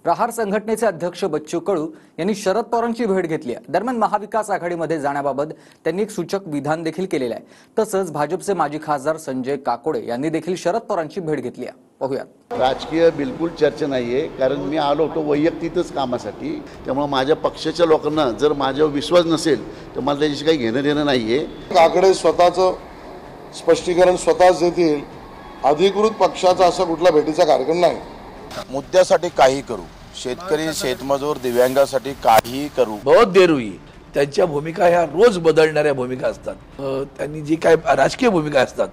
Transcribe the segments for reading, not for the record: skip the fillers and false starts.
प्रहार संघटनेचे अध्यक्ष बच्चू कडू यांनी शरद पवारांची भेट घेतली आहे। दरम्यान महाविकास आघाडीमध्ये जाण्याबाबत त्यांनी एक सूचक विधान देखील केलेले आहे। तसंच भाजपचे माजी खासदार संजय काकोडे यांनी देखील शरद पवारांची भेट घेतली आहे। पाहूयात। राजकीय बिलकुल चर्चा नाहीये, कारण मी आलो होतो वैयक्तिकच कामासाठी। त्यामुळे माझ्या पक्षाच्या लोकांना जर माझ्यावर विश्वास नसेल तर मला त्याच्याशी काही घेणं देणं नाहीये। काकडे स्वतःचं स्पष्टीकरण स्वतःच देतील। अधिकृत पक्षाचा असा कुठला भेटीचा कार्यक्रम नाही। मुद्द्यासाठी काही करू, शेतकरी शेतमजूर दिव्यांगासाठी काही करू। बहुत देर हुई। त्यांच्या भूमिका ह्या रोज बदलणाऱ्या भूमिका असतात। त्यांनी जी काय राजकीय भूमिका असतात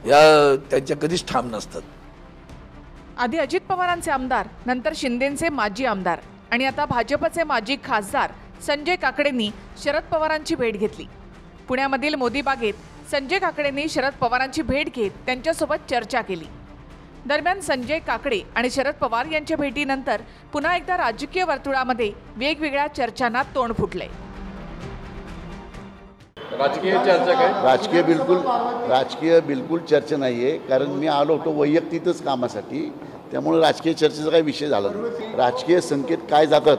या त्यांच्या कधीच ठाम नसतात। आधी अजित पवारांचे आमदार, नंतर शिंदेंचे माजी आमदार आणि आता भाजपचे माजी खासदार संजय काकडेंनी शरद पवारांची भेट घेतली। पुण्यामधील मोदी बागेत संजय काकडेंनी शरद पवारांची भेट घेत त्यांच्यासोबत चर्चा केली। दरम्यान संजय काकडे आणि शरद पवार यांच्या भेटीनंतर पुन्हा एकदा राजकीय वर्तुळामध्ये वेगवेगळ्या चर्चांना तोंड फुटले। राजकीय बिलकुल चर्चा नाहीये, कारण मी आलो होतो वैयक्तिकच कामासाठी। त्यामुळे राजकीय चर्चेचा काही विषय झाला नाही। राजकीय संकेत काय जातात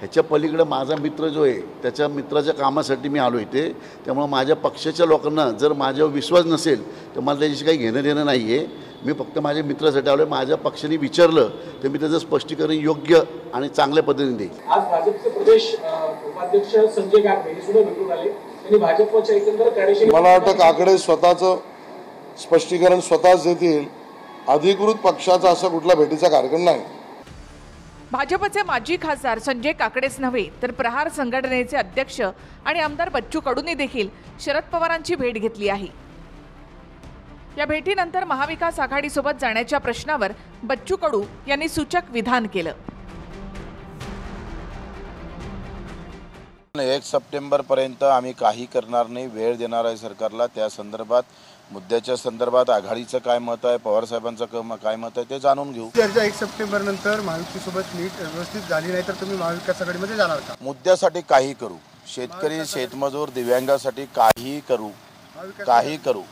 ह्याच्या पलीकडे माझा मित्र जो आहे त्याच्या मित्राच्या कामासाठी मी आलो इथे। त्यामुळे माझ्या पक्षाच्या लोकांना जर माझ्यावर विश्वास नसेल तर मला त्याच्याशी काही घेणं देणं नाहीये। मी फक्त माझ्या मित्रासाठी आलो। माझ्या पक्षाने विचारलं तर मी त्याचं स्पष्टीकरण योग्य आणि चांगल्या पद्धतीने देईन। आज भाजपचे प्रदेश उपाध्यक्ष संजय काकडे हे सुद्धा भेटून आले। त्यांनी भाजपच्या एकंदर कार्यशैली मला वाटतं काकडे स्वतःचं स्पष्टीकरण स्वतःच देतील। अधिकृत पक्षाचा असा कुठला भेटीचा कार्यक्रम नाही। भाजपचे माजी खासदार संजय काकडेच नव्हे तर प्रहार संघटनेचे अध्यक्ष आणि आमदार बच्चू कडूंनी देखील शरद पवारांची भेट घेतली आहे। या भेटीनंतर महाविकास आघाडीसोबत जाण्याच्या प्रश्नावर बच्चू कडू यांनी सूचक विधान केलं। 1 सप्टेंबर पर्यंत आम्ही काही करणार नाही, वेळ देणार आहे सरकारला। त्या संदर्भात मुद्द्याच्या संदर्भात आघाडीचं काय मत आहे, पवार साहेबांचं काय मत आहे ते जाणून घेऊ। चर्चा 1 सप्टेंबर नंतर महायुतीसोबत नीट व्यवस्थित झाली नाही तर तुम्ही महाविकास आघाडीमध्ये जाणार का? मुद्द्यासाठी काही करू, शेतकरी शेतमजूर दिव्यांगासाठी काही करू, काही करू।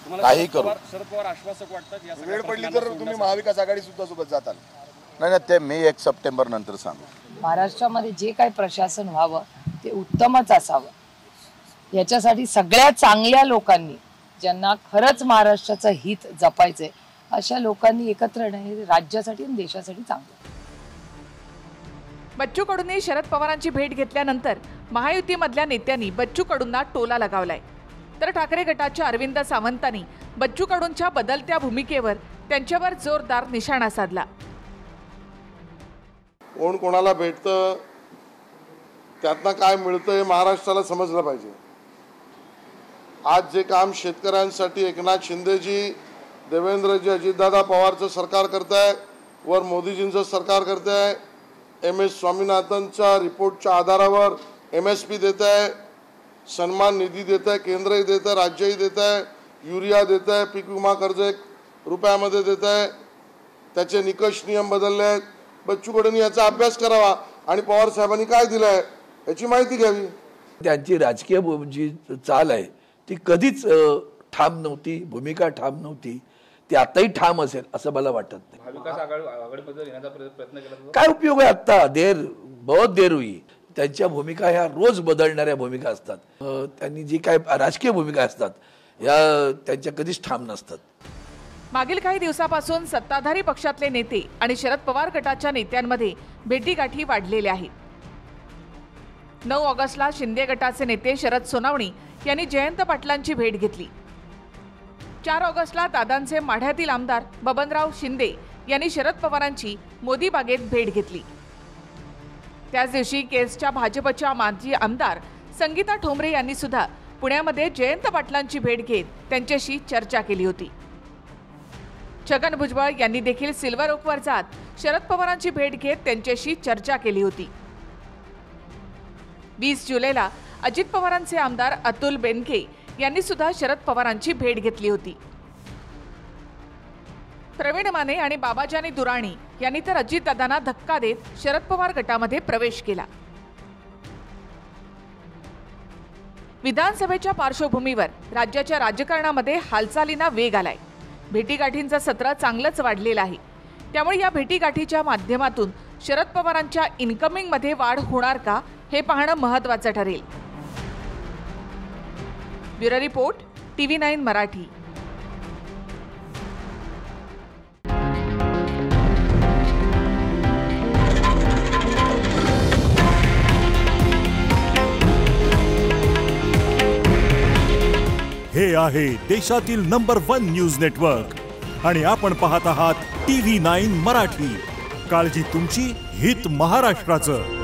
शरद पवार आश्वासक वाटतात। या वेळ पडली तर तुम्ही महाविकास आघाडी सुद्धा सोबत जाताल? नाही, ते मी 1 सप्टेंबर नंतर सांगू। महाराष्ट्रामध्ये जे काही प्रशासन व्हावं ते उत्तमच असावं। याच्यासाठी सगळ्या चांगल्या लोकांनी, ज्यांना खरंच महाराष्ट्राचं हित जपायचंय अशा लोकांनी एकत्र येणे राज्यासाठी आणि देशासाठी चांगलं। बच्चू कडूंनी शरद पवारांची भेट घेतल्यानंतर महायुतीमधल्या नेत्यांनी बच्चू कडूंना टोला लगावलाय, तर ठाकरे गटाच्या अरविंद सावंतांनी बच्चू कडूंच्या बदलत्या भूमिकेवर त्यांच्यावर जोरदार निशाणा साधला। कोण कोणाला भेटतं, त्यातनं काय मिळतं हे महाराष्ट्राला समजलं पाहिजे। आज जे काम शेतकऱ्यांसाठी एकनाथ शिंदेजी, देवेंद्रजी, अजितदादा पवारचं सरकार करताय, वर मोदीजींचं सरकार करताय। MS स्वामीनाथनच्या रिपोर्टच्या आधारावर MSP देत आहे, सन्मान निधी देत आहे, केंद्रही देत आहे, राज्यही देत आहे, युरिया देत आहे, पीक विमा कर्ज 1 रुपयामध्ये देत आहे। त्याचे निकष नियम बदलले आहेत। बच्चू कडूंनी याचा अभ्यास करावा आणि पवार साहेबांनी काय दिलंय याची माहिती घ्यावी। त्यांची राजकीय जी चाल आहे ती कधीच ठाम नव्हती, भूमिका ठाम नव्हती। ती आताही ठाम असेल असं मला वाटत नाही। महाविकास आघाडीमध्ये येण्याचा प्रयत्न केला, काय उपयोग आहे? आता बहुत देर हुई। त्यांच्या भूमिका ह्या रोज बदलणाऱ्या भूमिका असतात। त्यांनी जी काय राजकीय भूमिका असतात या त्यांच्या कधीच ठाम नसतात। मागील काही दिवसापासून सत्ताधारी पक्षातले नेते आणि शरद पवार गटाच्या नेत्यांमध्ये भेटीगाठी वाढलेल्या आहेत। 9 ऑगस्टला शिंदे गटाचे नेते शरद सोनावणी यांनी जयंत पाटलांची भेट घेतली। 4 ऑगस्टला दादांचे माढ्यातील आमदार बबनराव शिंदे यांनी शरद पवारांची मोदी बागेत भेट घेतली। त्याच दिवशी केसच्या भाजपच्या माजी आमदार संगीता ठोंबरे यांनी सुद्धा पुण्यामध्ये जयंत पाटलांची भेट घेत त्यांच्याशी चर्चा केली होती। छगन भुजबळ यांनी देखील सिल्वर ओकवर जात शरद पवारांची भेट घेत त्यांच्याशी चर्चा केली होती। 20 जुलैला अजित पवारांचे आमदार अतुल बेनके यांनी सुद्धा शरद पवारांची भेट घेतली होती। प्रवीण माने आणि बाबाजानी दुराणी यांनी तर अजितदादांना धक्का देत शरद पवार गटामध्ये प्रवेश केला। विधानसभेच्या पार्श्वभूमीवर राज्याच्या राजकारणामध्ये हालचालींना वेग आलाय। भेटीगाठींचं सत्र चांगलंच वाढलेलं आहे। त्यामुळे या भेटीगाठीच्या माध्यमातून शरद पवारांच्या इन्कमिंगमध्ये वाढ होणार का हे पाहणं महत्त्वाचं ठरेल. Bureau report, TV9 Marathi. हे आहे देशातील नंबर 1 न्यूज नेटवर्क आणि आपण पाहत आहात TV9 मराठी. काळजी तुमची, हित महाराष्ट्राचं.